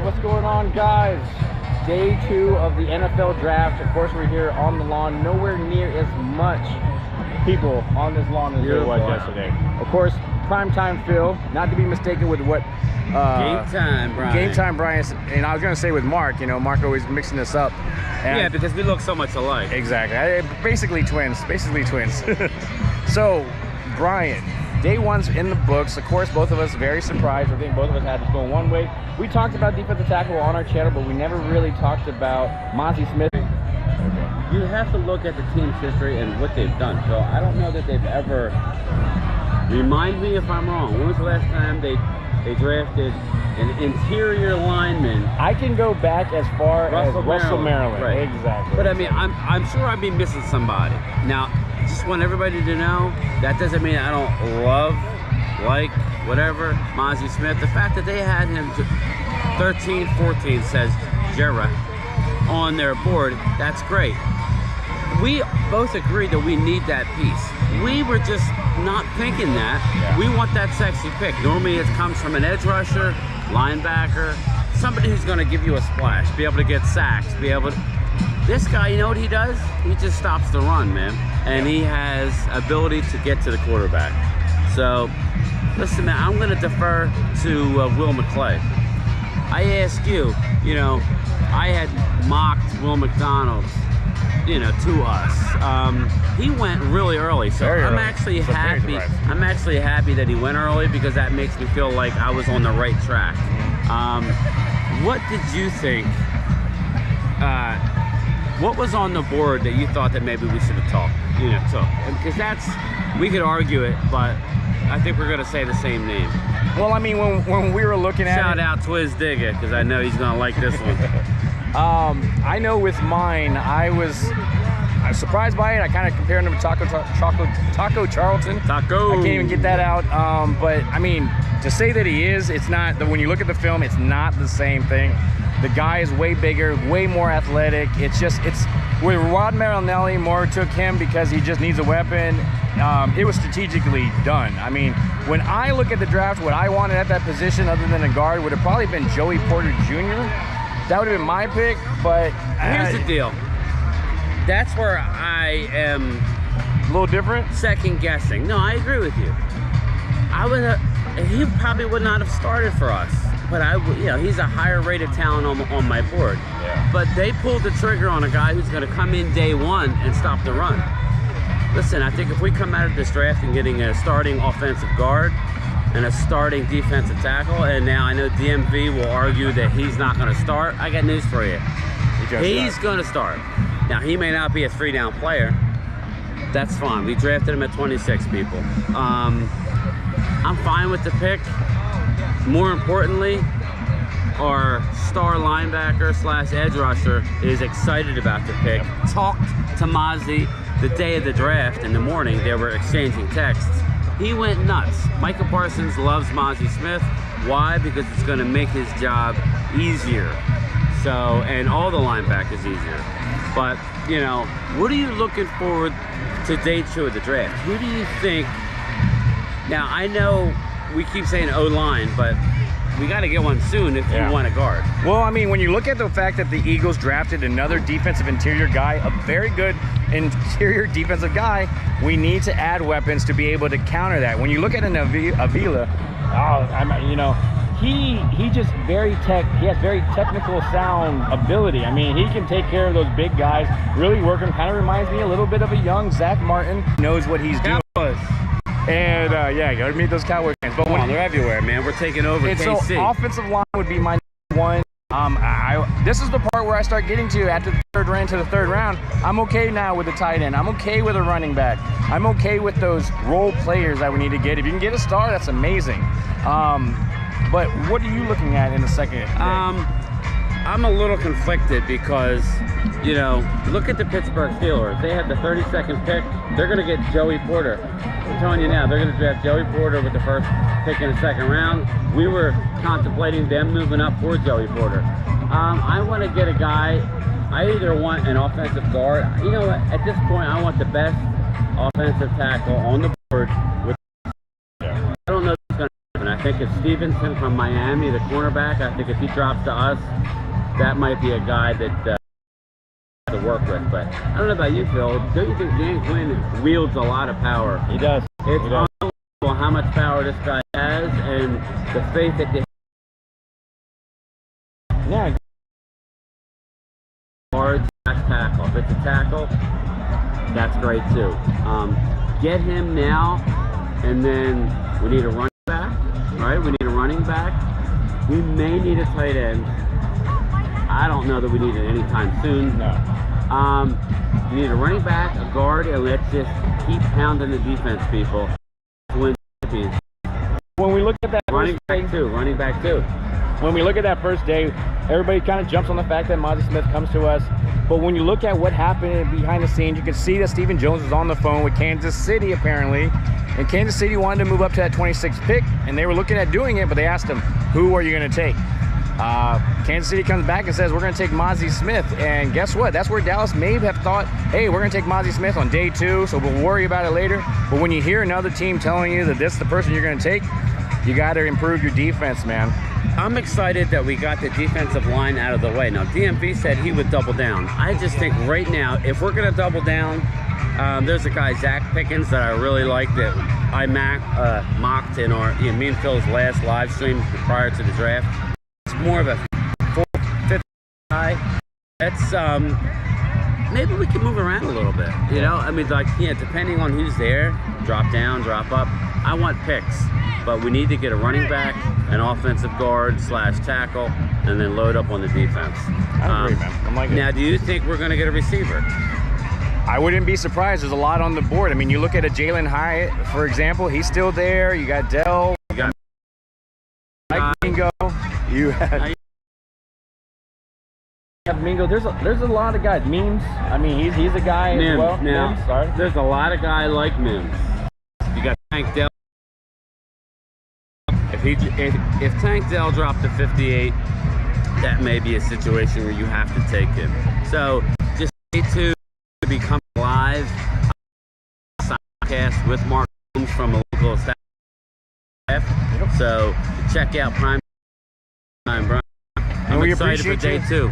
What's going on, guys? Day 2 of the NFL draft. Of course, we're here on the lawn. Nowhere near as much people on this lawn as there was yesterday. Of course, primetime Phil, not to be mistaken with what Game Time Bryan. Game Time Bryan, and I was going to say with Mark. You know, Mark always mixing this up. And yeah, because we look so much alike. Exactly. Basically twins. So, Bryan, day 1's in the books. Of course, both of us very surprised. I think both of us had this going one way. We talked about defensive tackle on our channel, but we never really talked about Mazi Smith. You have to look at the team's history and what they've done. So I don't know that they've ever, remind me if I'm wrong, when was the last time they drafted an interior lineman? I can go back as far as Russell Maryland. Right. Exactly. But I mean, I'm sure I'd be missing somebody. Now, just want everybody to know, that doesn't mean I don't love, like, whatever, Mazi Smith. The fact that they had him 13, 14, says Jera, on their board, that's great. We both agreed that we need that piece. We were just not thinking that. Yeah. We want that sexy pick. Normally it comes from an edge rusher, linebacker, somebody who's going to give you a splash, be able to get sacks, be able to... This guy, you know what he does? He just stops the run, man. And he has ability to get to the quarterback. So, listen, man, I'm going to defer to Will McClay. I ask you, you know, I had mocked Will McDonald, you know, to us. He went really early, so I'm actually happy. I'm actually happy that he went early because that makes me feel like I was on the right track. What did you think? What was on the board that you thought that maybe we should have took? Because that's, we could argue it, but I think we're gonna say the same name. Well, I mean, when we were looking at Shout out Twiz Digger, because I know he's gonna like this one. I know with mine, I was surprised by it. I kind of compared him to Taco Charlton. Taco. I can't even get that out. But I mean, to say that he is, it's not. When you look at the film, it's not the same thing. The guy is way bigger, way more athletic. It's with Rod Marinelli, more took him because he just needs a weapon. It was strategically done. I mean, when I look at the draft, what I wanted at that position other than a guard would have probably been Joey Porter Jr. That would have been my pick, but... Here's the deal. That's where I am... A little different? Second guessing. No, I agree with you. He probably would not have started for us. But you know, he's a higher rated talent on my board. Yeah. But they pulled the trigger on a guy who's going to come in day 1 and stop the run. Listen, I think if we come out of this draft and getting a starting offensive guard and a starting defensive tackle, and now I know DMV will argue that he's not going to start, I got news for you. He's going to start. Now, he may not be a 3-down player. That's fine. We drafted him at 26, people. I'm fine with the pick. More importantly, our star linebacker / edge rusher is excited about the pick. Talked to Mazi the day of the draft in the morning. They were exchanging texts. He went nuts. Micah Parsons loves Mazi Smith. Why? Because it's going to make his job easier. So, and all the linebackers easier. But, you know, what are you looking forward to day 2 of the draft? Who do you think? Now, I know we keep saying O-line, but we got to get one soon if you want a guard. Well, I mean, when you look at the fact that the Eagles drafted another defensive interior guy, a very good interior defensive guy, we need to add weapons to be able to counter that. When you look at an Avila, you know, he just he has very technical sound ability. I mean, he can take care of those big guys, really work him. Kind of reminds me a little bit of a young Zach Martin. Knows what he's doing. And yeah, you gotta meet those Cowboys fans. But when they're everywhere, man. We're taking over KC. So offensive line would be my one. This is the part where I start getting to after the third round. I'm okay now with the tight end. I'm okay with a running back. I'm okay with those role players that we need to get. If you can get a star, that's amazing. But what are you looking at in the second pick? I'm a little conflicted because, you know, look at the Pittsburgh Steelers. They have the 32nd pick. They're going to get Joey Porter. I'm telling you now, they're going to draft Joey Porter with the first pick in the second round. We were contemplating them moving up for Joey Porter. I want to get a guy. I either want an offensive guard. You know what? At this point, I want the best offensive tackle on the board. I don't know if it's going to happen. I I think if Stevenson from Miami, the cornerback, I think if he drops to us, that might be a guy that to work with. But I don't know about you, Phil. Don't you think Dan Quinn wields a lot of power? He does. It's unbelievable how much power this guy has and the faith that they Yeah. guard tackle. If it's a tackle, that's great too. Get him now, and then we need a running back, right? We need a running back. We may need a tight end. I don't know that we need it anytime soon. No. We need a running back, a guard, and let's just keep pounding the defense, people. Win champions. When we look at that Running first back too. Running back too. when we look at that first day, everybody kind of jumps on the fact that Mozzie Smith comes to us. But when you look at what happened behind the scenes, you can see that Stephen Jones was on the phone with Kansas City, apparently. And Kansas City wanted to move up to that 26th pick, and they were looking at doing it, but they asked him, who are you going to take? Kansas City comes back and says, we're going to take Mozzie Smith. And guess what? That's where Dallas may have thought, hey, we're going to take Mozzie Smith on day 2, so we'll worry about it later. But when you hear another team telling you that this is the person you're going to take, you got to improve your defense, man. I'm excited that we got the defensive line out of the way. Now, DMV said he would double down. I just think right now, if we're going to double down, there's a guy, Zach Pickens, that I really like that I mocked in our me and Phil's last live stream prior to the draft. It's more of a 4th, 5th guy. That's maybe we can move around a little bit. You know, I mean, like, yeah, depending on who's there, drop down, drop up. I want picks, but we need to get a running back, an offensive guard / tackle, and then load up on the defense. I agree, man. I'm liking it. Now, do you think we're going to get a receiver? I wouldn't be surprised. There's a lot on the board. I mean, you look at a Jalen Hyatt, for example. He's still there. You got Dell. You got Mike Mingo. You have Mingo. There's a lot of guys. Mims. I mean, he's a guy Mims. as well. Now, Mims, sorry. there's a lot of guys like Mims. You got Tank Dell. If Tank Dell dropped to 58, that may be a situation where you have to take him. So just stay tuned to become live. Podcast with Mark Holmes from a local staff. So check out Prime Time, Brian. I'm we excited for appreciate day 2.